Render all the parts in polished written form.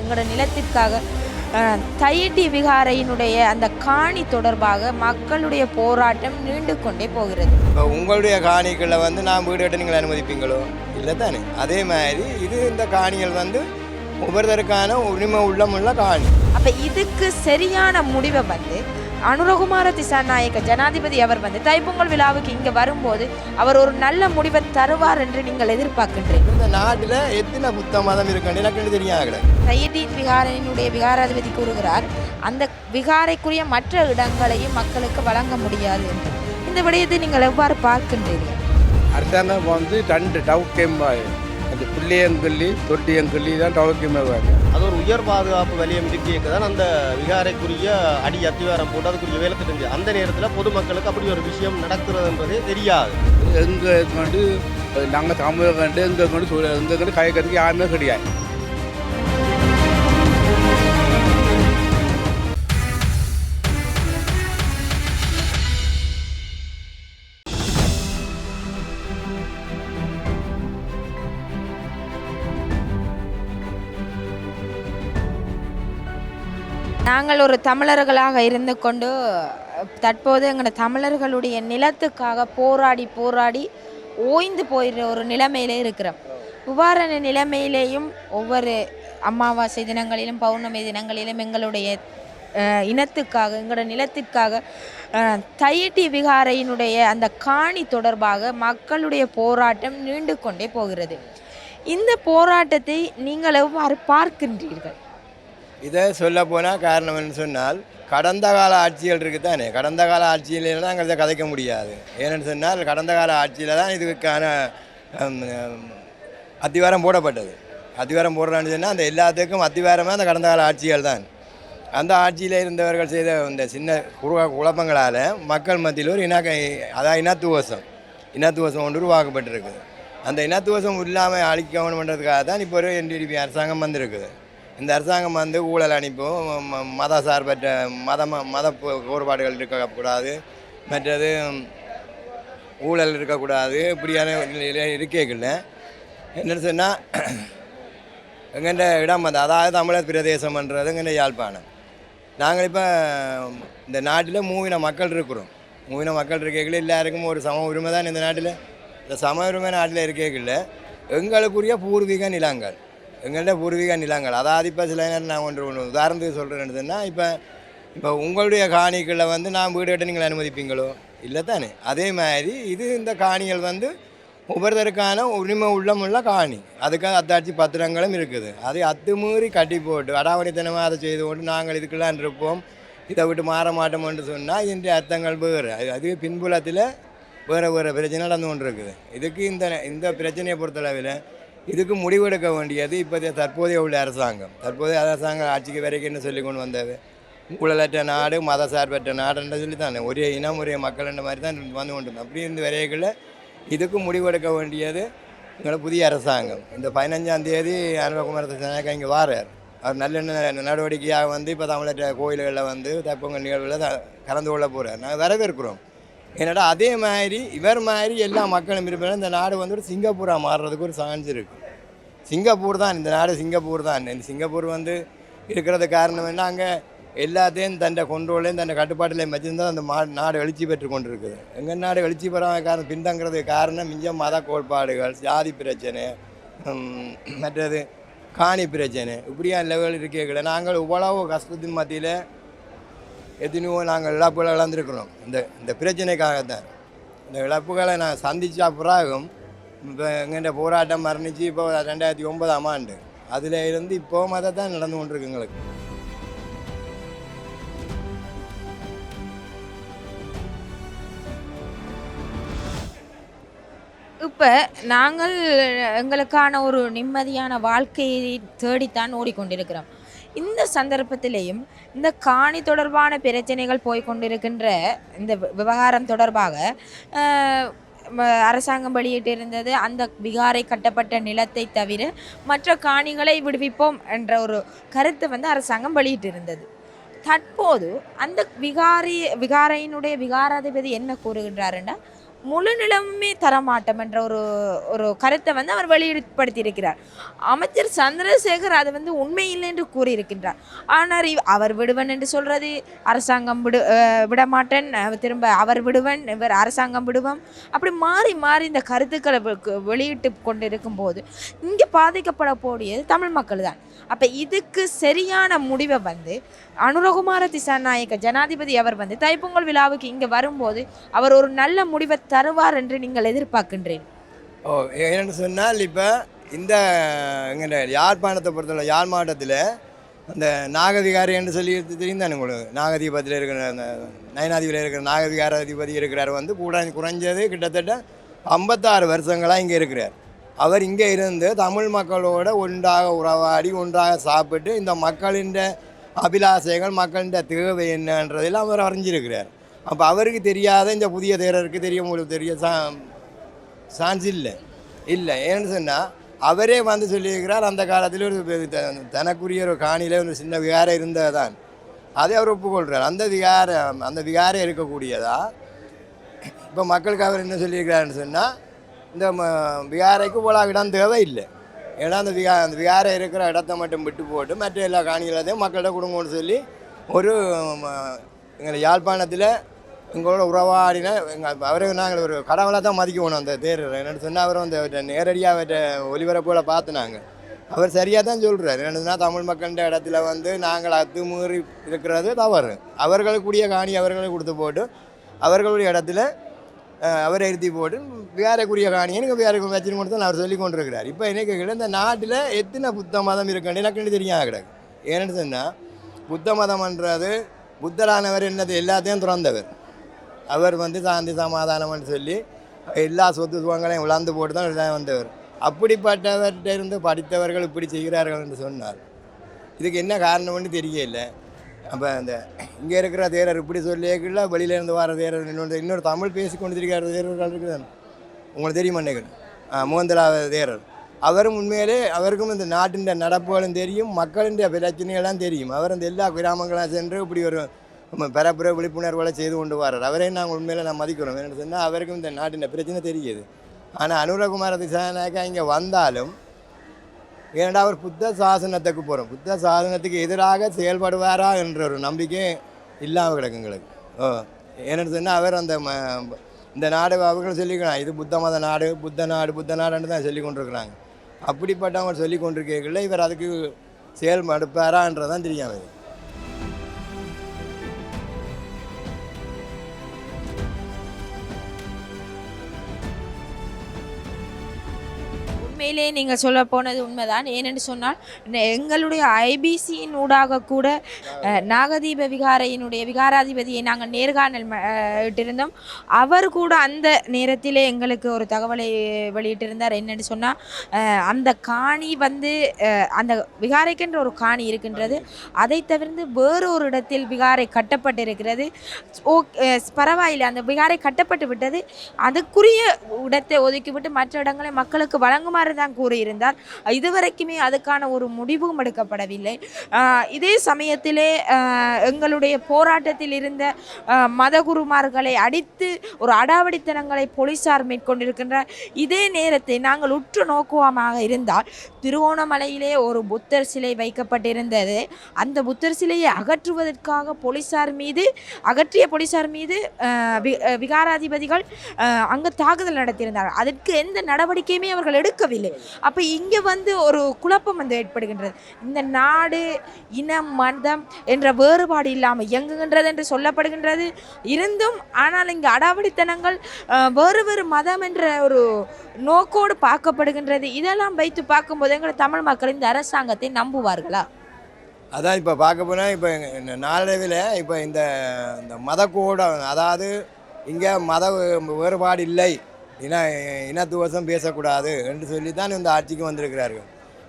எங்களோட நிலத்திற்காக தையிட்டி விகாரையினுடைய அந்த காணி தொடர்பாக மக்களுடைய போராட்டம் நீண்டு கொண்டே போகிறது. இப்போ உங்களுடைய காணிகளை வந்து நான் வீடு கட்ட நீங்கள் அனுமதிப்பீங்களோ இல்லை தானே? அதே மாதிரி இது இந்த காணிகள் வந்து ஒவ்வொருத்தருக்கான உரிமை உள்ளமுள்ள காணி. அப்போ இதுக்கு சரியான முடிவை வந்து அனுரகுமார திசாநாயக்க ஜனாதிபதி அவர் வந்து தைப்பொங்கல் விழாவுக்கு இங்கே வரும்போது அவர் ஒரு நல்ல முடிவை தருவார் என்று நீங்கள் எதிர்பார்க்கின்றீர்கள். இந்த நாட்டில் எத்தனை புத்த மதம் இருக்குன்னு எனக்கு தெரியாது. தையிட்டி விகாரையினுடைய விகாராதிபதி கூறுகிறார் அந்த விகாரைக்குரிய மற்ற இடங்களையும் மக்களுக்கு வழங்க முடியாது என்று. இந்த விடயத்தை நீங்கள் எவ்வாறு பார்க்கின்றீர்கள்? அரசாங்கம் வந்து 2 டவுக்கேம்பாய் அந்த புள்ளியங்கல்லி தொட்டியங்கல்லி தான் டவுக்கேம்பாங்க. அது ஒரு உயர் பாதுகாப்பு வலியம் இருக்கியக்கு தான் அந்த விகாரைக்குரிய அடி அத்திவாரம் போட்டு அதுக்குரிய வேலை திட்டஞ்சு அந்த நேரத்தில் பொதுமக்களுக்கு அப்படி ஒரு விஷயம் நடக்கிறதுன்றதே தெரியாது. எங்கே கொண்டு நாங்கள் தமிழ் கண்டு எங்கே கொண்டு கைக்கிறதுக்கு யாருமே கிடையாது. நாங்கள் ஒரு தமிழர்களாக இருந்து கொண்டு தற்போது எங்களோட தமிழர்களுடைய நிலத்துக்காக போராடி ஓய்ந்து போயிடுற ஒரு நிலைமையிலே இருக்கிறோம். இவ்வாறான நிலைமையிலேயும் ஒவ்வொரு அமாவாசை தினங்களிலும் பௌர்ணமி தினங்களிலும் எங்களுடைய இனத்துக்காக எங்களோட நிலத்திற்காக தையிட்டி விகாரையினுடைய அந்த காணி தொடர்பாக மக்களுடைய போராட்டம் நீண்டு கொண்டே போகிறது. இந்த போராட்டத்தை நீங்கள் எவ்வாறு பார்க்கின்றீர்கள்? இதை சொல்ல போனால் காரணம் என்ன சொன்னால் கடந்த கால ஆட்சிகள் இருக்குது தானே. கடந்த கால ஆட்சியில் தான் இதை கதைக்க முடியாது. ஏன்னு சொன்னால் கடந்த கால ஆட்சியில் தான் இதுக்கான அத்திவாரம் போடப்பட்டது. அத்திவாரம் போடுறான்னு சொன்னால் அந்த எல்லாத்துக்கும் அத்திவாரமாக அந்த கடந்த கால ஆட்சிகள் தான். அந்த ஆட்சியில் இருந்தவர்கள் செய்த இந்த சின்ன குழப்பங்களால் மக்கள் மத்தியில் ஒரு அதாவது இனத்துவசம் ஒன்று உருவாக்கப்பட்டிருக்குது. அந்த இனத்துவசம் இல்லாமல் அழிக்கணும் பண்ணுறதுக்காக தான் இப்போ ஒரு NDDP அரசாங்கம் வந்திருக்குது. இந்த அரசாங்கம் வந்து ஊழல் அனுப்பும், மத சார்பற்ற மத கோட்பாடுகள் இருக்கக்கூடாது, மற்றது ஊழல் இருக்கக்கூடாது, இப்படியான இருக்கைகளில் என்னென்னு சொன்னால் எங்கள்ட இடம் வந்து அதாவது தமிழர் பிரதேசம்ன்றது எங்கள்ட யாழ்ப்பாணம். நாங்கள் இப்போ இந்த நாட்டில் மூவின மக்கள் இருக்கிறோம். மூவின மக்கள் இருக்கைகளில் எல்லாருக்கும் ஒரு சம உரிமை தான் இந்த நாட்டில். இந்த சம உரிமை நாட்டில் இருக்கைகளில் எங்களுக்குரிய பூர்வீக நிலங்கள் எங்கள்கிட்ட பூர்வீக நிலங்கள் அதாவது இப்போ சில நேரம் நான் ஒன்று உதாரணத்துக்கு சொல்கிறேன்னு சொன்னால் இப்போ உங்களுடைய காணிகளில் வந்து நான் வீடு கட்ட நீங்கள் அனுமதிப்பீங்களோ இல்லை தானே? அதே மாதிரி இது இந்த காணிகள் வந்து ஒவ்வொருத்தருக்கான உரிமை உள்ளமுள்ள காணி. அதுக்காக அத்தாட்சி பத்திரங்களும் இருக்குது. அதை அத்துமீறி கட்டி போட்டு அடாவடித்தனமாக அதை செய்து கொண்டு நாங்கள் இதுக்கெல்லாம் இருப்போம், இதை விட்டு மாற மாட்டோம்னு சொன்னால் இதனுடைய அர்த்தங்கள் வேறு. அது பின்புலத்தில் வேறு பிரச்சனை நடந்து கொண்டு இருக்குது. இதுக்கு இந்த பிரச்சனையை பொறுத்தளவில் இதுக்கு முடிவெடுக்க வேண்டியது தற்போதைய உள்ள அரசாங்கம். தற்போதைய அரசாங்கம் ஆட்சிக்கு வரைக்கும் என்ன சொல்லி கொண்டு வந்தது? ஊழலற்ற நாடு, மத சார்பற்ற நாடுன்ற சொல்லி தானே ஒரே இனம் ஒரே மக்கள்ன்ற மாதிரி தான் வந்து கொண்டு வந்தோம். அப்படி இந்த வரைகளில் இதுக்கு முடிவெடுக்க வேண்டியது எங்களை புதிய அரசாங்கம். இந்த 15ஆம் தேதி அனுரகுமார திசாநாயக்க இங்கே வாரார். அவர் நல்ல நடவடிக்கையாக வந்து இப்போ தமிழற்ற கோயில்களில் வந்து தைப்பொங்கல் நிகழ்வுகளில் கலந்து கொள்ள போகிறார். நாங்கள் வரவேற்கிறோம். என்னடா அதே மாதிரி இவர் மாதிரி எல்லா மக்களும் இருப்பாங்க. இந்த நாடு வந்து ஒரு சிங்கப்பூராக மாறுறதுக்கு ஒரு சான்ஸ் இருக்குது. சிங்கப்பூர் தான் இந்த நாடு, சிங்கப்பூர் தான். இந்த சிங்கப்பூர் வந்து இருக்கிறது காரணம் என்ன? அங்கே எல்லாத்தையும் தன்னை கொண்டோலையும் தன்னை கட்டுப்பாட்டிலையும் வச்சுருந்தால் அந்த நாடு எழுச்சி பெற்று கொண்டு இருக்குது. எங்கள் நாடு எழுச்சி பெறாத காரணம் பின்தங்கிறதுக்கு காரணம் மிஞ்சம் மத கோட்பாடுகள், ஜாதி பிரச்சனை, மற்றது காணி பிரச்சனை, இப்படியான லெவல் இருக்கீங்கள. நாங்கள் இவ்வளவு கஷ்டத்தின் மத்தியில் எத்தனையோ நாங்கள் இழப்புகளை இழந்திருக்கிறோம். இந்த பிரச்சனைக்காகத்தான். இந்த இழப்புகளை நான் சந்தித்த பிறகும் இப்போ எங்கள்கிட்ட போராட்டம் மரணிச்சு இப்போ 2009ஆம் ஆண்டு அதில் இருந்து இப்போவும் அதை தான் நடந்து கொண்டிருக்கு எங்களுக்கு. இப்போ நாங்கள் எங்களுக்கான ஒரு நிம்மதியான வாழ்க்கையை தேடித்தான் ஓடிக்கொண்டிருக்கிறோம். இந்த சந்தர்ப்பத்திலேயும் இந்த காணி தொடர்பான பிரச்சனைகள் போய்கொண்டிருக்கின்ற இந்த விவகாரம் தொடர்பாக அரசாங்கம் வெளியிட்டிருந்தது அந்த விகாரை கட்டப்பட்ட நிலத்தை தவிர மற்ற காணிகளை விடுவிப்போம் என்ற ஒரு கருத்தை வந்து அரசாங்கம் வெளியிட்டிருந்தது. தற்போது அந்த விகாரையினுடைய விகாராதிபதி என்ன கூறுகின்றாருன்னா, முழு நிலமுமே தரமாட்டோம் என்ற ஒரு ஒரு கருத்தை வந்து அவர் வெளிப்படுத்தியிருக்கிறார். அமைச்சர் சந்திரசேகர் அது வந்து உண்மையில்லை என்று கூறியிருக்கின்றார். ஆனால் அவர் விடுவன் என்று சொல்றது அரசாங்கம் விடமாட்டேன், திரும்ப அவர் விடுவன், இவர் அரசாங்கம் விடுவோம், அப்படி மாறி மாறி இந்த கருத்துக்களை வெளியிட்டு கொண்டு இருக்கும்போது இங்கே பாதிக்கப்படக்கூடியது தமிழ் மக்கள் தான். அப்போ இதுக்கு சரியான முடிவை வந்து அனுரகுமார திசாநாயக்க ஜனாதிபதி அவர் வந்து தைப்பொங்கல் விழாவுக்கு இங்கே வரும்போது அவர் ஒரு நல்ல முடிவை தருவார் என்று நீங்கள் எதிர்பார்க்கின்றேன். என்னென்னு சொன்னால் இப்போ இந்த எங்கள் யாழ்ப்பாணத்தை பொறுத்தவரை யாழ் மாவட்டத்தில் அந்த நாகதிகாரி என்று சொல்லி தெரியும் தானே உங்களுக்கு. நாகதீபத்தில் இருக்கிற அந்த நயனாதிபதியில் இருக்கிற நாகதிகாராதிபதி இருக்கிறார் வந்து குறைஞ்சது கிட்டத்தட்ட 56 வருஷங்களாக இங்கே இருக்கிறார். அவர் இங்கே இருந்து தமிழ் மக்களோட ஒன்றாக உறவாடி ஒன்றாக சாப்பிட்டு இந்த மக்களின் அபிலாசைகள் மக்களின் தேவை என்னன்றதெல்லாம் அவர் அறிஞ்சிருக்கிறார். அப்போ அவருக்கு தெரியாத இந்த புதிய தேரருக்கு தெரிய சான்ஸ் இல்லை ஏன்னு சொன்னால் அவரே வந்து சொல்லியிருக்கிறார் அந்த காலத்தில் ஒரு தனக்குரிய ஒரு காணியில் ஒரு சின்ன விகாரம் இருந்தது தான், அதை அவர் ஒப்புக்கொள்கிறார். அந்த விகாரம் இருக்கக்கூடியதா இப்போ மக்களுக்கு அவர் என்ன சொல்லியிருக்கிறாருன்னு சொன்னால் இந்த விகாரைக்கு போல இடம் தேவையில்லை. ஏன்னா அந்த விகாரை இருக்கிற இடத்த மட்டும் விட்டு போட்டு மற்ற எல்லா காணிகளையும் மக்கள்கிட்ட கொடுங்கன்னு சொல்லி ஒரு எங்களை யாழ்ப்பாணத்தில் எங்களோட உறவாடின அவரை நாங்கள் ஒரு கடவுளாக தான் மதிக்கணும். அந்த தேர்தல் என்னென்னு சொன்னால் அவர் வந்து நேரடியாக அவர்கிட்ட ஒலிபரப்போல பார்த்துனாங்க. அவர் சரியாக தான் சொல்கிறார். என்னதுன்னா தமிழ் மக்கள்கிட்ட இடத்துல வந்து நாங்கள் அத்துமீறி இருக்கிறது தவறு. அவர்களுக்குரிய காணி அவர்களுக்கு கொடுத்து போட்டு அவர்களுடைய இடத்துல அவரை எழுதி போட்டு விகாரக்குரிய காணியை நீங்கள் விகாரக்கு வச்சுன்னு கொடுத்து அவர் சொல்லி கொண்டிருக்கிறார். இப்போ என்ன கேட்கல, இந்த நாட்டில் எத்தனை புத்த மதம் இருக்குன்னு எனக்கு தெரியாத கிடக்கு. ஏன்னு சொன்னால் புத்த மதம்ன்றது புத்தரானவர் என்னது எல்லாத்தையும் துறந்தவர். அவர் வந்து சாந்தி சமாதானம்னு சொல்லி எல்லா சொத்து சுகங்களையும் விளாந்து போட்டு தான் வந்தவர். அப்படிப்பட்டவர்கிட்ட இருந்து படித்தவர்கள் இப்படி செய்கிறார்கள் என்று சொன்னார். இதுக்கு என்ன காரணம்னு தெரியல. அப்போ அந்த இங்கே இருக்கிற தேரர் இப்படி சொல்லியக்குள்ள வெளியிலேருந்து வர தேரர் இன்னொரு தமிழ் பேசி கொண்டு இருக்கிற தேரர்கள் இருக்குதான் உங்களுக்கு தெரியுமா நினைக்கிறேன். மோகந்தலாவ தேரர் அவரும் உண்மையிலே அவருக்கும் இந்த நாட்டின் நடப்புகளும் தெரியும், மக்களின் பிரச்சனைகள்லாம் தெரியும். அவர் இந்த எல்லா கிராமங்களாக சென்று இப்படி ஒரு பரப்புற விழிப்புணர்வுகளை செய்து கொண்டு வர்றார். அவரையும் நாங்கள் உண்மையில நான் மதிக்கிறோம். என்னென்னு சொன்னால் அவருக்கும் இந்த நாட்டின் பிரச்சனை தெரியுது. ஆனால் அனுரகுமார திசாநாயக்கா இங்கே வந்தாலும் ஏன்னா அவர் புத்த சாசனத்துக்கு போகிறோம், புத்த சாசனத்துக்கு எதிராக செயல்படுவாரா என்ற ஒரு நம்பிக்கை இல்லாமல் கிடக்கு எங்களுக்கு. ஏன்னு சொன்னால் அவர் அந்த இந்த நாடு அவர்கள் சொல்லிக்கிறாங்க இது புத்த மத நாடு, புத்த நாடுன்னு தான் சொல்லி கொண்டிருக்கிறாங்க. அப்படிப்பட்டவங்க சொல்லி கொண்டிருக்கல இவர் அதுக்கு செயல்படுப்பாரான்றதான் தெரியாமல். உண்மையிலே நீங்கள் சொல்ல போனது உண்மைதான். ஏனென்று சொன்னால் எங்களுடைய ஐபிசியின் ஊடாக கூட நாகதீப விகாரையினுடைய விகாராதிபதியை நாங்கள் நேர்காணல் இட்டிருந்தோம். அவர் கூட அந்த நேரத்திலே எங்களுக்கு ஒரு தகவலை வெளியிட்டிருந்தார். என்னென்னு சொன்னால் அந்த காணி வந்து அந்த விகாரைக்கென்ற ஒரு காணி இருக்கின்றது, அதை தவிர்த்து வேறு ஒரு இடத்தில் விகாரை கட்டப்பட்டிருக்கிறது. பரவாயில்லை, அந்த விகாரை கட்டப்பட்டு விட்டது, அதுக்குரிய இடத்தை ஒதுக்கிவிட்டு மற்ற இடங்களை மக்களுக்கு வழங்குமாறு தான் கூறியிருந்தார். இதுவரைக்குமே அதுக்கான ஒரு முடிவும் எடுக்கப்படவில்லை. இதே சமயத்திலே எங்களுடைய போராட்டத்தில் இருந்த மதகுருமார்களை அடித்து ஒரு அடாவடித்தனங்களை போலீசார் மேற்கொண்டிருக்கின்றார். இதே நேரத்தை நாங்கள் உற்று நோக்குவமாக இருந்தால் திருவோணமலையிலே ஒரு புத்தர் சிலை வைக்கப்பட்டிருந்தது. அந்த புத்தர் சிலையை அகற்றுவதற்காக அகற்றிய போலீசார் மீது விகாராதிபதிகள் அங்கு தாக்குதல் நடத்தியிருந்தார்கள். அதற்கு எந்த நடவடிக்கையுமே அவர்கள் எடுக்கவில்லை. அப்போ இங்கே வந்து ஒரு குழப்பம் வந்து ஏற்படுகின்றது. இந்த நாடு இனம் மதம் என்ற வேறுபாடு இல்லாமல் இயங்குகின்றது என்று சொல்லப்படுகின்றது இருந்தும், ஆனால் இங்கே அடாவடித்தனங்கள் வேறு மதம் என்ற ஒரு நோக்கோடு பார்க்கப்படுகின்றது. இதெல்லாம் வைத்து பார்க்கும்போது எங்கள் தமிழ் மக்கள் இந்த அரசாங்கத்தை நம்புவார்களா? அதான் இப்போ பார்க்க போனால் இப்போ நாளடைவில் இப்போ இந்த மதக்கோட அதாவது இங்கே மத வேறுபாடு இல்லை, இனத்துவசம் பேசக்கூடாது என்று சொல்லி தான் இந்த ஆட்சிக்கு வந்திருக்கிறார்கள்.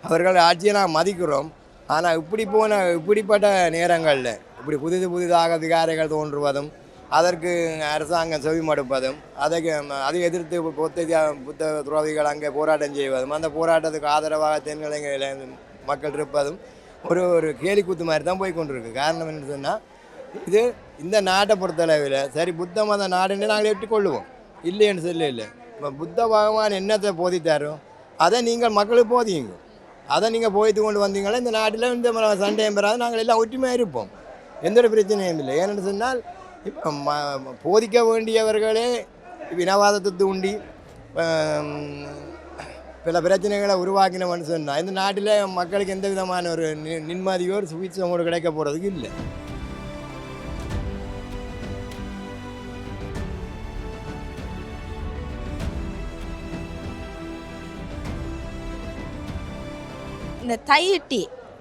அவர்கள் ஆட்சியை நான் மதிக்கிறோம். ஆனால் இப்படிப்பட்ட நேரங்களில் இப்படி புதிதாக விகாரைகள் தோன்றுவதும் அதற்கு அரசாங்கம் செவிமடுப்பதும் அதை எதிர்த்து புத்த துறவிகள் அங்கே போராட்டம் செய்வதும் அந்த போராட்டத்துக்கு ஆதரவாக தென்கிழங்கு மக்கள் இருப்பதும் ஒரு கேலிக்கூத்து மாதிரி தான் போய் கொண்டிருக்கு. காரணம் என்ன சொன்னால் இது இந்த நாட்டை பொறுத்தளவில் சரி புத்த மத நாடுன்னு நாங்கள் ஏற்றுக்கொள்ளுவோம். இல்லைன்னு சொல்ல இல்லை. இப்போ புத்த பகவான் என்னத்தை போதித்தாரோ அதை நீங்கள் மக்களுக்கு போதிங்க. அதை நீங்கள் போதித்து கொண்டு வந்தீங்களா இந்த நாட்டில் இந்த சண்டையும் பெறாது நாங்கள் எல்லாம் ஒற்றுமையாக இருப்போம். எந்த ஒரு பிரச்சனையும் இல்லை. ஏன்னு சொன்னால் இப்போ போதிக்க வேண்டியவர்களே இனவாதத்தை தூண்டி பல பிரச்சனைகளை உருவாக்கினவன்னு சொன்னால் இந்த நாட்டில் மக்களுக்கு எந்த விதமான ஒரு நிம்மதியோ ஒரு சுவிட்சமோடு கிடைக்க போகிறதுக்கு இல்லை. இந்த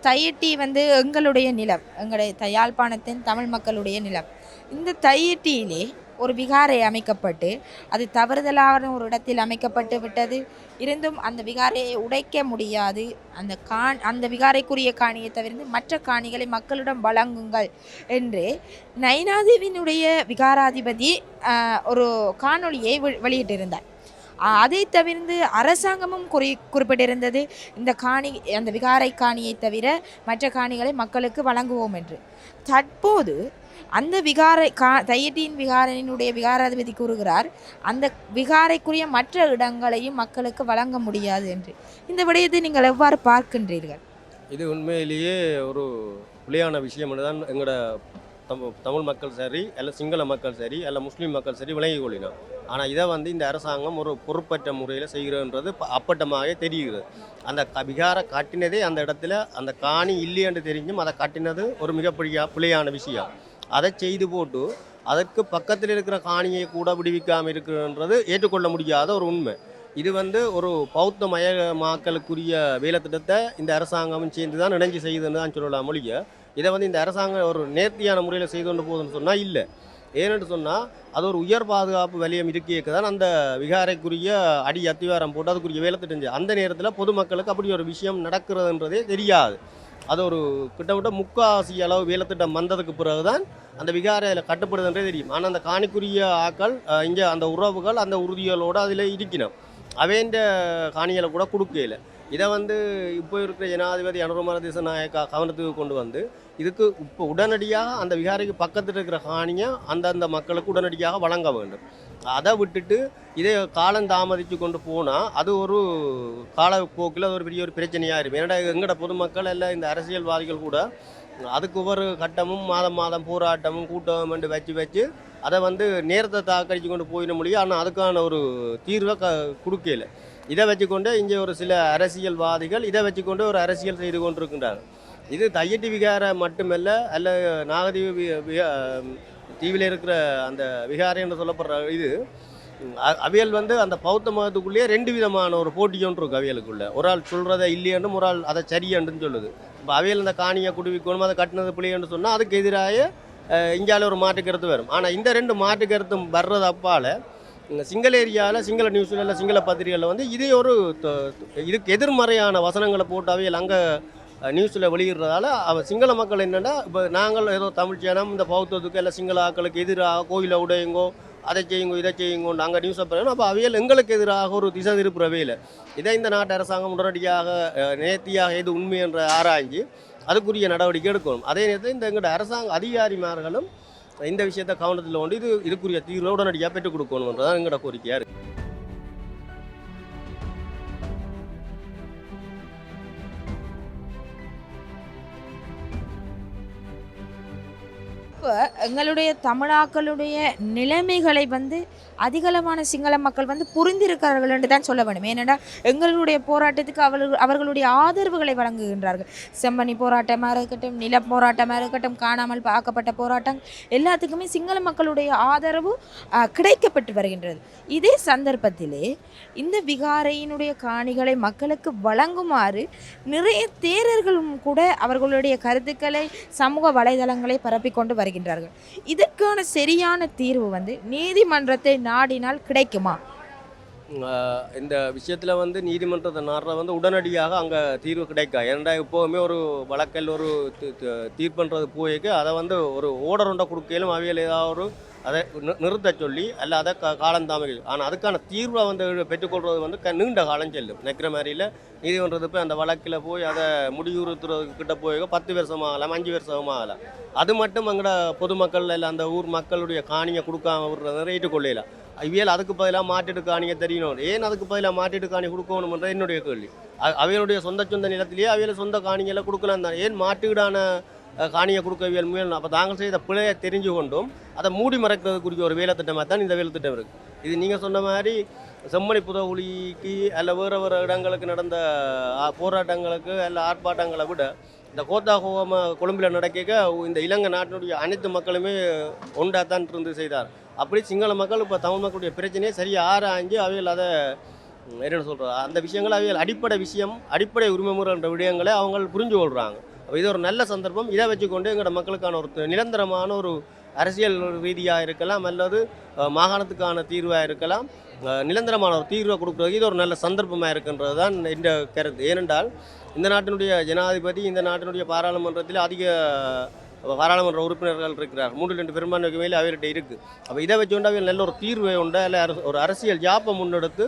தையிட்டி வந்து எங்களுடைய நிலம், எங்களுடைய யாழ்ப்பாணத்தின் தமிழ் மக்களுடைய நிலம். இந்த தையிட்டியிலே ஒரு விகாரை அமைக்கப்பட்டு அது தவறுதலான ஒரு இடத்தில் அமைக்கப்பட்டு விட்டது. இருந்தும் அந்த விகாரையை உடைக்க முடியாது. அந்த விகாரைக்குரிய காணியை தவிர்த்து மற்ற காணிகளை மக்களிடம் வழங்குங்கள் என்று நைனாதீவினுடைய விகாராதிபதி ஒரு காணொளியை வெளியிட்டிருந்தார். அதை தவிர்த்து அரசாங்கமும் குறிப்பிட்டிருந்தது அந்த விகாரை காணியை தவிர மற்ற காணிகளை மக்களுக்கு வழங்குவோம் என்று. தற்போது அந்த தையிட்டியின் விகாரனுடைய விகாராதிபதி கூறுகிறார் அந்த விகாரைக்குரிய மற்ற இடங்களையும் மக்களுக்கு வழங்க முடியாது என்று. இந்த விடயத்தை நீங்கள் எவ்வாறு பார்க்கின்றீர்கள்? இது உண்மையிலேயே ஒரு புலியான விஷயம் தான். எங்களோட தமிழ் மக்கள் சரி, அல்ல சிங்கள மக்கள் சரி, அல்ல முஸ்லீம் மக்கள் சரி விளங்கி கொள்ளினோம். ஆனால் இதை இந்த அரசாங்கம் ஒரு பொறுப்பற்ற முறையில் செய்கிறன்றது அப்பட்டமாக தெரிகிறது. அந்த விகாரை காட்டினதே அந்த இடத்துல அந்த காணி இல்லையென்று தெரிஞ்சும் அதை காட்டினது ஒரு மிகப்பெரிய புலியான விஷயம். அதை செய்து போட்டு அதற்கு பக்கத்தில் இருக்கிற காணியை கூட விடுவிக்காமல் இருக்கிறன்றது ஏற்றுக்கொள்ள முடியாத ஒரு உண்மை. இது ஒரு பௌத்த மயமாக்கலுக்குரிய வேலை திட்டத்தை இந்த அரசாங்கமும் சேர்ந்து தான் இணைஞ்சு செய்யுதுன்னு தான் சொல்லலாம் மொழிய. இதை இந்த அரசாங்கம் ஒரு நேர்த்தியான முறையில் செய்து கொண்டு போகுதுன்னு சொன்னால் இல்லை. ஏன்னு சொன்னால் அது ஒரு உயர் பாதுகாப்பு வலயம் இருக்கியக்கு தான் அந்த விகாரைக்குரிய அத்திவாரம் போட்டு அதுக்குரிய வேலை திட்டம். அந்த நேரத்தில் பொதுமக்களுக்கு அப்படி ஒரு விஷயம் நடக்கிறதுன்றதே தெரியாது. அது ஒரு கிட்டத்தட்ட முக்காசி அளவு வேலை திட்டம் வந்ததுக்கு பிறகு தான் அந்த விகாரையில் கட்டுப்படுதுன்றே தெரியும். ஆனால் அந்த காணிக்குரிய ஆக்கள் இங்கே அந்த உறவுகள் அந்த உறுதிகளோடு அதில் இருக்கணும். அவேண்ட காணிகளை கூட கொடுக்கல. இதை இப்போ இருக்கிற ஜனாதிபதி அனுரகுமார திசாநாயக்கா கவனத்துக்கு கொண்டு இதுக்கு இப்போ உடனடியாக அந்த விகாரைக்கு பக்கத்தில் இருக்கிற காணியை அந்தந்த மக்களுக்கு உடனடியாக வழங்க வேண்டும். அதை விட்டுட்டு இதை காலம் தாமதித்து கொண்டு போனால் அது ஒரு காலப்போக்கில் அது ஒரு பெரிய ஒரு பிரச்சனையாக இருக்கும். ஏன்னா எங்களோட பொதுமக்கள் எல்லாம் இந்த அரசியல்வாதிகள் கூட அதுக்கு ஒவ்வொரு கட்டமும் மாதம் போராட்டமும் கூட்டமும் என்று வச்சு அதை நேரத்தை தாக்கடிச்சு கொண்டு போயிட முடியும். ஆனால் அதுக்கான ஒரு தீர்வை கொடுக்கல. இதை வச்சுக்கொண்டு இங்கே ஒரு சில அரசியல்வாதிகள் இதை வச்சுக்கொண்டு ஒரு அரசியல் செய்து கொண்டிருக்கின்றாங்க. இது தையிட்டி விகாரை மட்டுமல்ல, அல்ல நாகதீவு தீவில் இருக்கிற அந்த விகாரை என்று சொல்லப்படுற இது அவியல் அந்த பௌத்த மதத்துக்குள்ளேயே ரெண்டு விதமான ஒரு போட்டி ஒன்று இருக்குது அவியலுக்குள்ளே. ஒரு ஆள் சொல்கிறத இல்லையென்றும் ஒரு ஆள் அதை சரியென்றுன்னு சொல்லுது. இப்போ அவியல் அந்த காணியை குடிவிக்கணும், அதை கட்டினது பிள்ளைன்னு சொன்னால் அதுக்கு எதிராக இந்தியாவில் ஒரு மாற்று கருத்து வரும். ஆனால் இந்த ரெண்டு மாற்று கருத்தும் வர்றது அப்பால் சிங்கள ஏரியாவில் சிங்கள நியூஸில் இல்லை சிங்கள பத்திரிகைகளில் இதே ஒரு இதுக்கு எதிர்மறையான வசனங்களை போட்டு அவையில் அங்கே நியூஸில் வெளியிடுறதால சிங்கள மக்கள் என்னென்னா இப்போ நாங்கள் ஏதோ தமிழ் சேனம் இந்த பௌத்தத்துக்கு இல்லை சிங்கள ஆக்களுக்கு எதிராக கோயிலை உடையுங்கோ அதை செய்யுங்கோ இதை செய்யுங்கோ நாங்கள் நியூஸை பெறணும். அப்போ அவையில் எங்களுக்கு எதிராக ஒரு திசை திருப்புறவையில் இதை இந்த நாட்டு அரசாங்கம் உடனடியாக நேர்த்தியாக எது உண்மை என்ற ஆராய்ஞ்சு அதுக்குரிய நடவடிக்கை எடுக்கணும். அதே நேரத்தில் இந்த எங்களோட அரசாங்க அதிகாரிமார்களும் இந்த விஷயத்தை கவனத்தில் இதுக்குரிய தீர்வை உடனடியாக பெற்றுக் கொடுக்கணுன்றதான் எங்களோட கோரிக்கையாக இருக்குது. இப்போ எங்களுடைய தமிழாக்களுடைய நிலைமைகளை அதிகளவான சிங்கள மக்கள் புரிந்திருக்கிறார்கள் என்று தான் சொல்ல வேண்டும். ஏனென்றால் எங்களுடைய போராட்டத்துக்கு அவர்களுடைய ஆதரவுகளை வழங்குகின்றார்கள். செம்மணி போராட்டமாக இருக்கட்டும், நில போராட்டமாக இருக்கட்டும், காணாமல் ஆக்கப்பட்ட போராட்டம் எல்லாத்துக்குமே சிங்கள மக்களுடைய ஆதரவு கிடைக்கப்பட்டு வருகின்றது. இதே சந்தர்ப்பத்திலே இந்த விகாரையினுடைய காணிகளை மக்களுக்கு வழங்குமாறு நிறைய தேரர்களும் கூட அவர்களுடைய கருத்துக்களை சமூக வலைதளங்களை பரப்பிக்கொண்டு வருகின்றார்கள். இதற்கான சரியான தீர்வு நீதிமன்றத்தை நாடினால் கிடைக்குமா? இந்த விஷயத்தில் நீதிமன்றத்தை நாடுற உடனடியாக அங்கே தீர்வு கிடைக்கா. ஏன்னா எப்போவுமே ஒரு வழக்கில் ஒரு தீர்ப்புன்றது போயிக்கு அதை ஒரு ஓடர் ஒன்றை கொடுக்கலும் அவையில் ஏதாவது ஒரு அதை நிறுத்த சொல்லி அல்ல அதை காலந்தாமரை. ஆனால் அதுக்கான தீர்வை வந்து பெற்றுக்கொள்வது வந்து நீண்ட காலம் செல்லும். நிற்கிற மாதிரியில் நீதிமன்றத்துக்கு போய் அந்த வழக்கில் போய் அதை முடிவுறுத்துறதுக்கிட்ட போய் 10 வருஷம் ஆகலாம், 5 வருஷம் ஆகலாம். அது மட்டும் அங்கட பொதுமக்கள் இல்லை அந்த ஊர் மக்களுடைய காணியை கொடுக்காம விடுறத ஏற்றுக்கொள்ளலாம். இவியல் அதுக்கு பதிலாக மாட்டிட்டு காணியை தெரியணும். ஏன் அதுக்கு பதிலாக மாட்டிட்டு காணி கொடுக்கணும்ன்றது என்னுடைய கேள்வி. அவைகளுடைய சொந்த நிலத்திலேயே அவையில சொந்த காணிகளை கொடுக்கலாம் தான். ஏன் மாட்டுக்கிடான காணியை கொடுக்கவியல் முயல்? அப்போ தாங்கள் செய்த பிழையை தெரிஞ்சு கொண்டும் அதை மூடி மறைக்கிறதுக்குரிய ஒரு வேலை திட்டமாக தான் இந்த வேலை திட்டம் இருக்குது. இது நீங்கள் சொன்ன மாதிரி செம்மணி புதவுளிக்கு அல்ல வேறு இடங்களுக்கு நடந்த போராட்டங்களுக்கு அல்ல ஆர்ப்பாட்டங்களை விட இந்த கோத்தாகோவமா கொழும்பில் நடக்க இந்த இலங்கை நாட்டினுடைய அனைத்து மக்களுமே ஒன்றாத்தான் இருந்து செய்தார். அப்படி சிங்கள மக்கள் இப்போ தமிழ் மக்களுடைய பிரச்சனையை சரியாக ஆராய்ஞ்சு அவைகள் அதை என்ன சொல்கிறது அந்த விஷயங்கள் அவைகள் அடிப்படை உரிமைமுறைன்ற விடயங்களை அவங்க புரிஞ்சு கொள்கிறாங்க. அப்போ இது ஒரு நல்ல சந்தர்ப்பம். இதை வச்சுக்கொண்டு எங்களோட மக்களுக்கான ஒரு நிரந்தரமான ஒரு அரசியல் ரீதியாக இருக்கலாம் அல்லது மாகாணத்துக்கான தீர்வாக இருக்கலாம், நிரந்தரமான ஒரு தீர்வை கொடுக்குறதுக்கு இது ஒரு நல்ல சந்தர்ப்பமாக இருக்குன்றது தான் இந்த கருத்து. ஏனென்றால் இந்த நாட்டினுடைய ஜனாதிபதி இந்த நாட்டினுடைய பாராளுமன்றத்தில் அதிக பாராளுமன்ற உறுப்பினர்கள் இருக்கிறார். 3-2 பெரும்பான்மைக்கு மேலே அவர்கிட்ட இருக்குது. அப்போ இதை வச்சுக்கொண்டு அவையில் நல்ல ஒரு தீர்வை உண்டு இல்லை ஒரு அரசியல் ஜாப்பை முன்னெடுத்து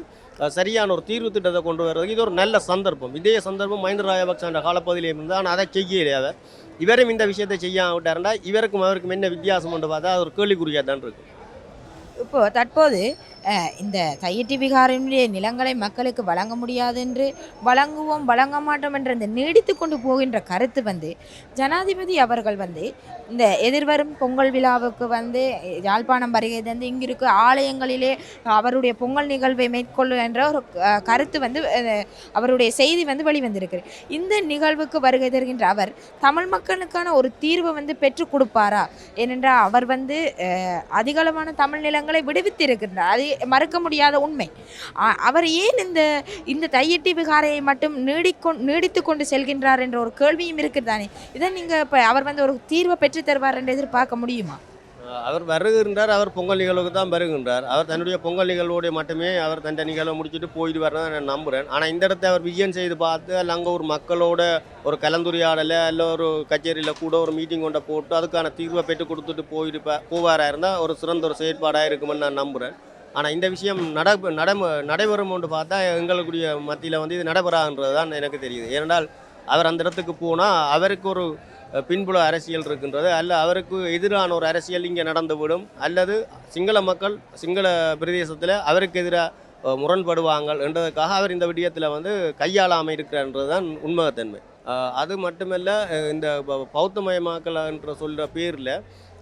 சரியான ஒரு தீர்வு திட்டத்தை கொண்டு வர்றதுக்கு இது ஒரு நல்ல சந்தர்ப்பம். இதே சந்தர்ப்பம் மஹிந்த ராஜபக்ச காலப்பகுதியிலே இருந்தால் ஆனால் அதை செய்யலையாத இவரும் இந்த விஷயத்தை செய்ய விட்டாருண்டா இவருக்கும் அவருக்கும் என்ன வித்தியாசம் கொண்டு பார்த்தா அது ஒரு கேள்விக்குறியாக தான் இருக்குது. இப்போ தற்போது இந்த தையிட்டி விகாரினுடைய நிலங்களை மக்களுக்கு வழங்க முடியாது என்று வழங்குவோம் வழங்க மாட்டோம் என்ற இந்த நீடித்து கொண்டு போகின்ற கருத்து வந்து ஜனாதிபதி அவர்கள் வந்து இந்த எதிர்வரும் பொங்கல் விழாவுக்கு வந்து யாழ்ப்பாணம் வருகை தந்து இங்கிருக்க ஆலயங்களிலே அவருடைய பொங்கல் நிகழ்வை மேற்கொள்ளும் என்ற ஒரு கருத்து வந்து அவருடைய செய்தி வந்து வெளிவந்திருக்கு. இந்த நிகழ்வுக்கு வருகை தருகின்ற அவர் தமிழ் மக்களுக்கான ஒரு தீர்வை வந்து பெற்றுக் கொடுப்பாரா? ஏனென்றால் அவர் வந்து அதிகளவான தமிழ் நிலங்களை விடுவித்திருக்கின்றார், அது மறுக்க முடியாத உண்மை. அவர் ஏன் இந்த தையிட்டி விகாரையை மட்டும் நீடித்து கொண்டு செல்கின்றார் என்ற ஒரு கேள்வியும் இருக்குதானே. இதை நீங்கள் இப்போ அவர் வந்து ஒரு தீர்வை பெற்று தருவார் என்று எதிர்பார்க்க முடியுமா? அவர் வருகின்றார், அவர் பொங்கல் நிகழ்வுக்கு தான் வருகின்றார். அவர் தன்னுடைய பொங்கல் நிகழ்வோடைய மட்டுமே அவர் தன் நிகழ்வை முடிச்சுட்டு போயிடுவார் தான் நான் நம்புகிறேன். ஆனால் இந்த இடத்த அவர் விஜயம் செய்து பார்த்து அல்ல அங்கே ஒரு மக்களோட ஒரு கலந்துரையாடலை அல்ல ஒரு கச்சேரியில் கூட ஒரு மீட்டிங் கொண்ட போட்டு அதுக்கான தீர்வை பெற்று கொடுத்துட்டு போவாராக இருந்தால் ஒரு சிறந்த ஒரு செயற்பாடாக இருக்குமென்னு நான் நம்புகிறேன். ஆனால் இந்த விஷயம் நடைபெறும் ஒன்று பார்த்தா எங்களுடைய மத்தியில் வந்து இது நடைபெறான்றது தான் எனக்கு தெரியுது. ஏனென்றால் அவர் அந்த இடத்துக்கு போனால் அவருக்கு ஒரு பின்புல அரசியல் இருக்கின்றது அல்ல அவருக்கு எதிரான ஒரு அரசியல் இங்கே நடந்துவிடும் அல்லது சிங்கள மக்கள் சிங்கள பிரதேசத்தில் அவருக்கு எதிராக முரண்படுவாங்க என்றதுக்காக அவர் இந்த விடயத்தில் வந்து கையாளாமல் இருக்கிறன்றது தான் உண்மைத்தன்மை. அது மட்டுமல்ல இந்த பௌத்தமயமாக்கல் என்ற சொல்கிற பேரில்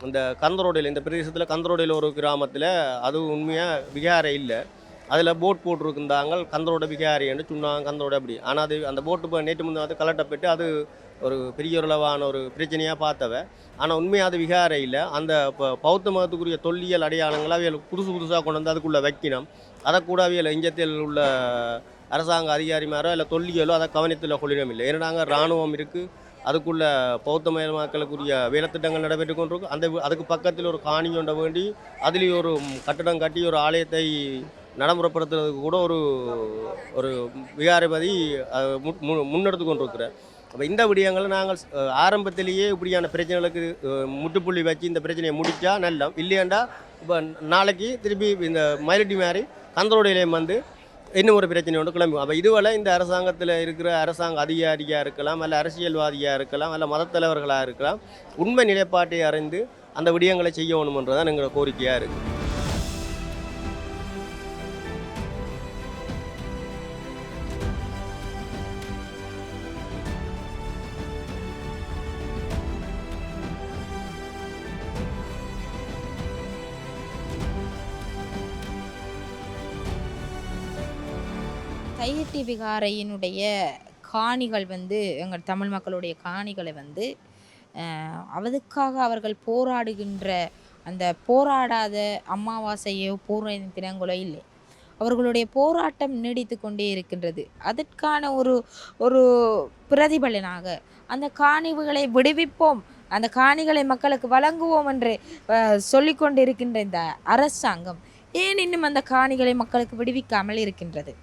இந்த கந்தரோடையில் இந்த பிரதேசத்தில் கந்தரோடையில் ஒரு கிராமத்தில் அது உண்மையாக விகாரை இல்லை. அதில் போட் போட்டிருந்தாங்க கந்தரோட விகாரின்னு சொன்னாங்க கந்தரோட அப்படி. ஆனால் அது அந்த போட்டு நேற்று முன்னே வந்து கலட்டப்பட்டு அது ஒரு பெரிய அளவான ஒரு பிரச்சனையாக பார்த்தவ. ஆனால் உண்மையாக அது விகாரை இல்லை. அந்த பௌத்த மதத்துக்குரிய தொல்லியல் அடையாளங்களை அவையில் புதுசாக கொண்டு வந்து அதுக்குள்ளே வைக்கணும். அதை கூட அவையில் இஞ்சத்தில் உள்ள அரசாங்க அதிகாரிமாரோ இல்லை தொல்லியலோ அதை கவனத்தில் கொள்ளிடம் இல்லை. ஏன்னா நாங்கள் இராணுவம் இருக்குது, அதுக்குள்ள பௌத்தமய மக்களுக்குரிய வேலைத்திட்டங்கள் நடைபெற்று கொண்டிருக்கும். அதுக்கு பக்கத்தில் ஒரு காணி கொண்ட வேண்டி அதில் ஒரு கட்டடம் கட்டி ஒரு ஆலயத்தை நடைமுறைப்படுத்துறதுக்கு கூட ஒரு விகாரிபதி முன்னெடுத்து கொண்டிருக்கிறார். அப்போ இந்த விடயங்களை நாங்கள் ஆரம்பத்திலேயே இப்படியான பிரச்சனைகளுக்கு முட்டுப்புள்ளி வச்சு இந்த பிரச்சனையை முடித்தா நல்ல இல்லையாண்டா இப்போ நாளைக்கு திருப்பி இந்த மயிலட்டி மாதிரி கந்தரோடையிலேயும் வந்து இன்னும் ஒரு பிரச்சனை ஒன்று கிளம்பும். அப்போ இதுவரை இந்த அரசாங்கத்தில் இருக்கிற அரசாங்க அதிகாரியாக இருக்கலாம் அல்ல அரசியல்வாதியாக இருக்கலாம் அல்ல மதத்தலைவர்களாக இருக்கலாம் உண்மை நிலைப்பாட்டை அறிந்து அந்த விடயங்களை செய்யணுமன்றதான் எங்களோட கோரிக்கையாக இருக்குது. தையிட்டி விகாரையினுடைய காணிகள் வந்து எங்கள் தமிழ் மக்களுடைய காணிகளை வந்து அதுக்காக அவர்கள் போராடுகின்ற அந்த போராடாத அமாவாசையோ பூர்ண தினங்களோ இல்லை, அவர்களுடைய போராட்டம் நீடித்து கொண்டே இருக்கின்றது. அதற்கான ஒரு பிரதிபலனாக அந்த காணிகளை விடுவிப்போம், அந்த காணிகளை மக்களுக்கு வழங்குவோம் என்று சொல்லிக்கொண்டு இருக்கின்ற இந்த அரசாங்கம் ஏன் இன்னும் அந்த காணிகளை மக்களுக்கு விடுவிக்காமல் இருக்கின்றது?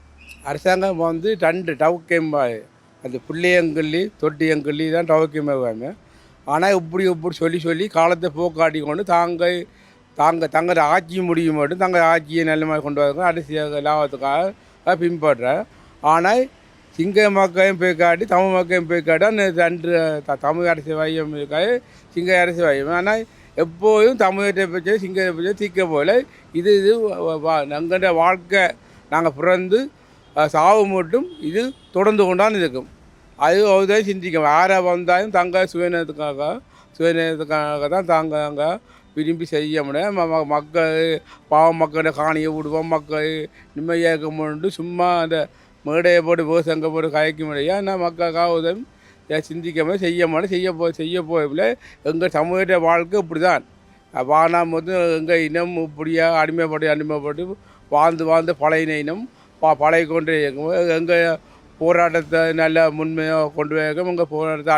அரசாங்கம் வந்து 2 டவுக்கேம்பாய் அந்த புள்ளியங்கல்லி தொட்டியங்கல்லி தான் டவுக்கேம்பாங்க. ஆனால் இப்படி சொல்லி காலத்தை போக்காட்டி கொண்டு தாங்கள் தங்களோட ஆட்சி முடியும் மட்டும் தங்கள் ஆட்சியை நல்ல மாதிரி கொண்டு வரதுக்கு அரசியல் லாபத்துக்காக பின்பற்றுறேன். ஆனால் சிங்கள மக்களையும் போய் காட்டி தமிழ் மக்களையும் போய் காட்டி அந்த ரெண்டு தமிழ் அரசியல் வாரியம் இருக்காது, சிங்கள அரசியல் வாரியம். ஆனால் எப்போதும் தமிழத்தை பற்றி சிங்களத்தை பற்றி தீர்க்க போல இது எங்களோட வாழ்க்கை நாங்கள் பிறந்து சாவு மட்டும் இது தொடர்ந்து கொண்டாந்து இருக்கும். அது ஒருதான் சிந்திக்கும். யாரை வந்தாலும் தங்கள் சுயநலத்துக்காக தான் தாங்க விரும்பி செய்ய முடியும். மக்கள் மக்களோட காணியை விடுவோம், மக்கள் நிம்மதியாக இருக்க முடியும். சும்மா அந்த மேடையை போட்டு விவசாயங்க போட்டு கயக்க முடியாது. ஆனால் மக்களுக்காக உதவி சிந்திக்காமல் செய்ய போகல. எங்கள் சமூக வாழ்க்கை இப்படி தான் வானாம் போது எங்கள் இனம் இப்படியா அடிமைப்பட்டு வாழ்ந்து பழைய இனம் பழைய கொண்டு எங்கள் போராட்டத்தை நல்ல முன்மையாக கொண்டு போயிருக்கோம். எங்கள் போராட்டத்தை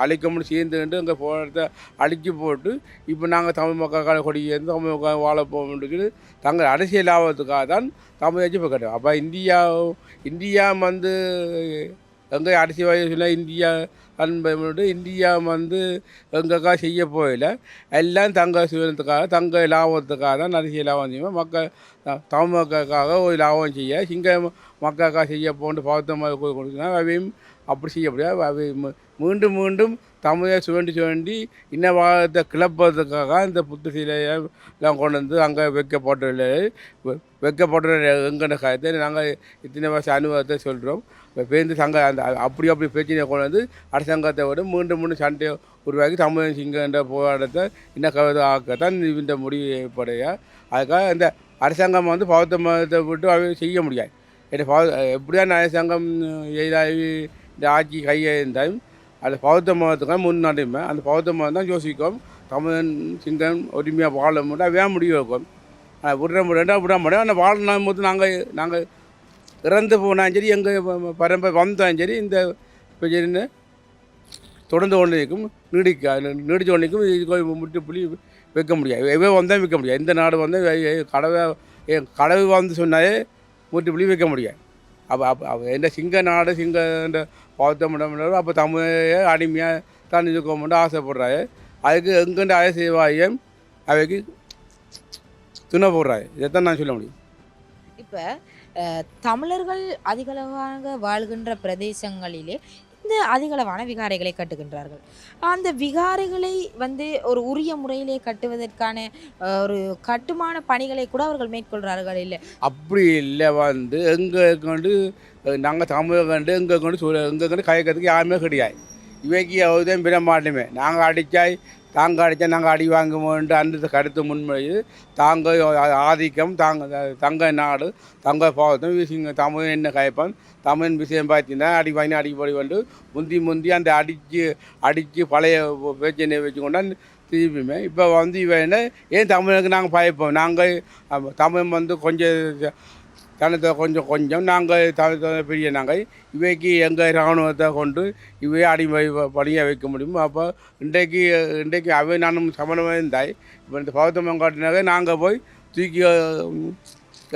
அழிக்கமுன்னு சேர்ந்துக்கிட்டு எங்கள் போராட்டத்தை அழிச்சு போட்டு இப்போ நாங்கள் தமிழ் மக்கள் கொடியேருந்து தமிழ் மக்கள் வாழ போகணுன்னு தங்கள் அரசியல் லாபத்துக்காக தான் தமிழ் வச்சு இப்போ கட்டுவோம். அப்போ இந்தியா வந்து எங்கள் அரசியல் சொன்னால் இந்தியா அன்பு இந்தியா வந்து எங்களுக்காக செய்ய போகல. எல்லாம் தங்கள் சுயத்துக்காக தங்கள் லாபத்துக்காக தான் அரசியல் லாபம் செய்வோம். மக்கள் தமிழ் மக்களுக்காக ஒரு லாபம் செய்ய சிங்க மக்களுக்காக செய்ய போன்று பார்த்த கொடுக்குன்னா அவையும் அப்படி செய்ய முடியாது. அவை மீண்டும் தமிழை சுவண்டி இன்னவாதத்தை கிளப்பதுக்காக இந்த புத்து சிலையெல்லாம் கொண்டு வந்து அங்கே வைக்கப்பட்ட எங்கன காலத்தை நாங்கள் இத்தனை வருஷம் அனுபவத்தை சொல்கிறோம். பேருந்து சங்க அந்த அப்படி பிரச்சனையை கொண்டு வந்து அரசாங்கத்தை விட மீண்டும் சண்டையை உருவாக்கி தமிழ் சிங்கன்ற போராட்டத்தை இன்னும் கவிதை ஆக்கத்தான் இந்த முடிவு ஏற்படைய. அதுக்காக இந்த அரசாங்கம் வந்து பௌத்த மதத்தை விட்டு அவை செய்ய முடியாது. எப்படியான அரசாங்கம் எதிராகி இந்த ஆட்சி கையெழுந்தாலும் அது பௌத்த மதத்துக்காக முன்னாடியுமே அந்த பௌத்த மதம் தான் யோசிக்கும். தமிழன் சிங்கன் உரிமையாக வாழ முடியும் வேன் முடிவு வைக்கும். விட முடியும். ஆனால் வாழணும் போது நாங்கள் இறந்து போனாலும் சரி எங்கள் பரம்பரை வந்தாலும் சரி இந்த பிரச்சனை தொடர்ந்து கொண்டு இருக்கும் நீடிச்சு கொண்டு இருக்கும். இது முட்டு புள்ளி வைக்க முடியாது. எவ்வளோ வந்தால் வைக்க முடியாது. எந்த நாடு வந்தால் கடவு வந்து சொன்னாலே முட்டு புள்ளி வைக்க முடியாது. அப்போ எந்த சிங்க நாடு சிங்க பௌத்த மடம் அப்போ தமிழையே அடிமையாக தான் இருக்கணும்னு ஆசைப்படுறாரு. அதுக்கு எங்கெண்ட அரசியல்வாதியம் அவைக்கு துணை போடுறாரு. இதைத்தான் நான் சொல்ல முடியும். இப்போ தமிழர்கள் அதிகளவாக வாழ்கின்ற பிரதேசங்களிலே இந்த அதிகளவான விகாரைகளை கட்டுகின்றார்கள். அந்த விகாரைகளை வந்து ஒரு உரிய முறையிலே கட்டுவதற்கான ஒரு கட்டுமான பணிகளை கூட அவர்கள் மேற்கொள்கிறார்கள். இல்லை அப்படி இல்லை வந்து எங்கே கொண்டு நாங்கள் தமிழை கண்டு எங்கே கொண்டு கயக்கிறதுக்கு யாருமே கிடையாது. இவைக்கு எதுவும் பிற மாட்டோமே. நாங்கள் அடித்தா நாங்கள் அடி வாங்குவோன்ட்டு அந்த கருத்து முன்மொழி தாங்கள் ஆதிக்கம் தங்க நாடு தங்க பாவத்தம் வீசிங்க தமிழ் என்ன கயப்பான் தமிழ் விஷயம் பார்த்தீங்கன்னா அடிப்படி வந்து முந்தி அந்த அடித்து பழைய பிரச்சனையை வச்சு கொண்டாந்து திருப்பியுமே இப்போ வந்து இவன் ஏன் தமிழுக்கு நாங்கள் பயப்போம். நாங்கள் தமிழ் வந்து கொஞ்சம் தனத்தை கொஞ்சம் நாங்கள் பெரிய நாங்கள் இவைக்கு எங்கள் இராணுவத்தை கொண்டு இவையே அடிமை பணியாக வைக்க முடியும். அப்போ இன்றைக்கு அவை நானும் சமணமாக இருந்தாய். இப்போ இந்த பௌத்தம் காட்டினாவே நாங்கள் போய் தூக்கி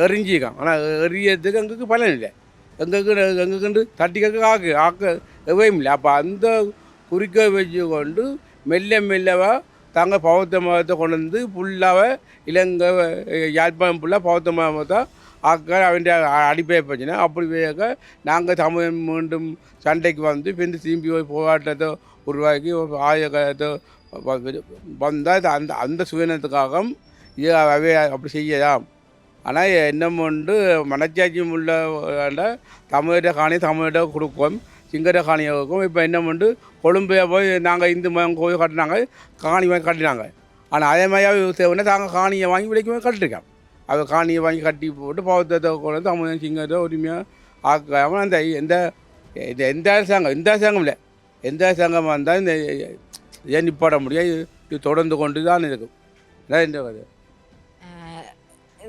எறிஞ்சிக்கோம். ஆனால் எறியறதுக்கு எங்களுக்கு பலன் இல்லை. எங்களுக்கு தட்டிக்க ஆக்க எவையும் இல்லை. அப்போ அந்த குறிக்கை வச்சு கொண்டு மெல்லவா தாங்கள் பௌத்த மதத்தை கொண்டு வந்து ஃபுல்லாக இலங்கை யாழ்ப்பாணம் ஃபுல்லாக பௌத்த மதத்தை ஆக்க அவன் அடிப்படை பிரச்சனை. அப்படி வேக நாங்கள் தமிழ் மீண்டும் சண்டைக்கு வந்து பின் திரும்பி போராட்டத்தை உருவாக்கி ஆயுதத்தை வந்தால் அந்த சுயநலத்துக்காக இது அவை அப்படி செய்யலாம். ஆனால் இன்னும் ஒன்று மனச்சாட்சியம் உள்ள தமிழை காணி தமிழை கொடுக்கும் சிங்கரை காணியை கொடுக்கும். இப்போ என்ன ஒன்று கொழும்பையை போய் நாங்கள் இந்து மதம் கோயில் கட்டினாங்க, காணி வாங்கி கட்டினாங்க. ஆனால் அதே மாதிரி தேவைன்னா தாங்கள் காணியை வாங்கி விலைக்கு கட்டிருக்கோம். அதை காணியை வாங்கி கட்டி போட்டு பௌத்தத்தை கொண்டு வந்து தமிழ் சிங்கத்தை உரிமையாக ஆக்காமல் அந்த எந்த அரசாங்கம் இல்லை எந்த அரசாங்கம் வந்தால் இந்த ஏன் நிப்பாட முடியாது. இது தொடர்ந்து கொண்டு தான் இருக்கும். இதான் இந்த கதை.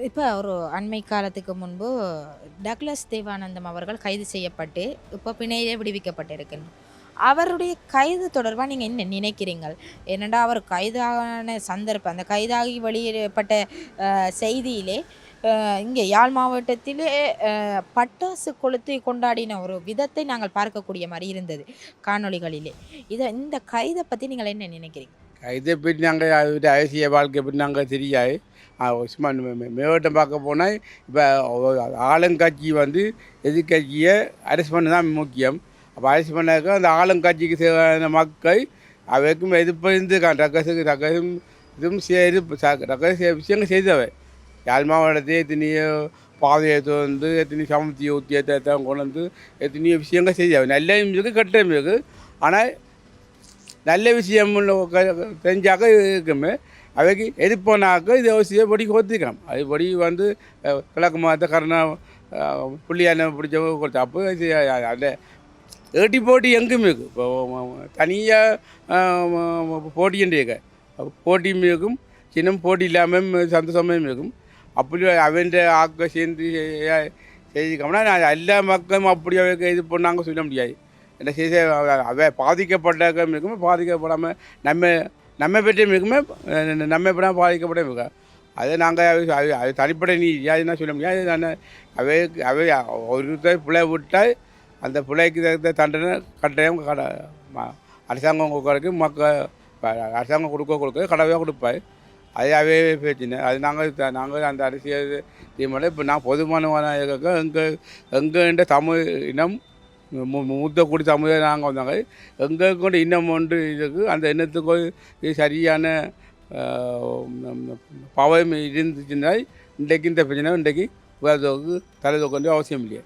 இப்போ ஒரு அண்மை காலத்துக்கு முன்பு டக்ளஸ் தேவானந்தம் அவர்கள் கைது செய்யப்பட்டு இப்போ பிணையிலே விடுவிக்கப்பட்டிருக்கணும். அவருடைய கைது தொடர்பாக நீங்கள் என்ன நினைக்கிறீங்கள்? ஏனெண்டா அவர் கைதான சந்தர்ப்பம் அந்த கைதாகி வெளியிடப்பட்ட செய்தியிலே இங்கே யாழ் மாவட்டத்திலே பட்டாசு கொளுத்தி கொண்டாடின ஒரு விதத்தை நாங்கள் பார்க்கக்கூடிய மாதிரி இருந்தது காணொளிகளிலே. இந்த கைதை பற்றி நீங்கள் என்ன நினைக்கிறீங்க? இதை பற்றி நாங்கள் அவருடைய அரசியல் வாழ்க்கை பற்றி நாங்கள் தெரியாது. சும்மா மேவட்டம் பார்க்க போனால் இப்போ ஆளுங்கட்சி வந்து எதிர்கட்சியை அரசு பண்ண தான் முக்கியம். அப்போ அரசு பண்ணாக்க அந்த ஆளுங்கட்சிக்கு தேவையான மக்கள் அவைக்கும் எதிர்ப்பு ரகசும் இதுவும் விஷயங்கள் செய்தவை. யாழ் மாவட்டத்தை எத்தனையோ பாதையை வந்து எத்தனையோ சமத்திய உத்தியத்தை கொண்டு வந்து எத்தனையோ விஷயங்கள் செய்தவை. நல்ல இருக்குது கெட்ட இருக்குது. ஆனால் நல்ல விஷயம் தெரிஞ்சாக்க இருக்குமே அவைக்கு எதிர்ப்போனாக்க இது அவசியம் படி ஒத்துக்கலாம். அதுபடி வந்து கிழக்கு மாதத்தை கருணா புள்ளியான பிடிச்ச கொடுத்த அப்போ அந்த ஏட்டி போட்டி எங்குமே இருக்குது. இப்போ தனியாக போட்டின்றிருக்க போட்டியும் இருக்கும், சின்னம் போட்டி இல்லாமல் சந்தோஷமும் இருக்கும். அப்படி அவன் ஆக்க சேர்ந்து செய்திக்கோம்னா எல்லா மக்களும் அப்படி அவைக்கு இது பண்ணாங்க சொல்ல முடியாது. என்ன செய்ய அவை பாதிக்கப்பட்ட மிகுமே பாதிக்கப்படாமல் நம்ம பெற்ற மிகுமே நம்ம எப்படா பாதிக்கப்பட மிக அதை நாங்கள் அது தனிப்படை நீ யாருன்னா சொல்ல முடியாது. நான் அவை ஒருத்தர் பிள்ளை விட்டால் அந்த பிள்ளைக்கு தண்டனை கட்டாயம் அரசாங்கம் கொடுக்கறதுக்கு அரசாங்கம் கொடுக்க கடவையாக கொடுப்பாரு. அது அவே பேச்சினேன். அது நாங்கள் அந்த அரசியல் தீமையில் இப்போ நான் பொதுமானமான எங்கள் தமிழ் இனம் மூத்த கூடி தமிழ் நாங்கள் வந்தாங்க. எங்களுக்கு கூட இன்னம் ஒன்று இருக்குது. அந்த இனத்துக்கு சரியான பவம் இருந்துச்சுன்னா இன்றைக்கு இந்த பிரச்சனை இன்றைக்கு வேறு தலை தோக்க அவசியம் இல்லையா.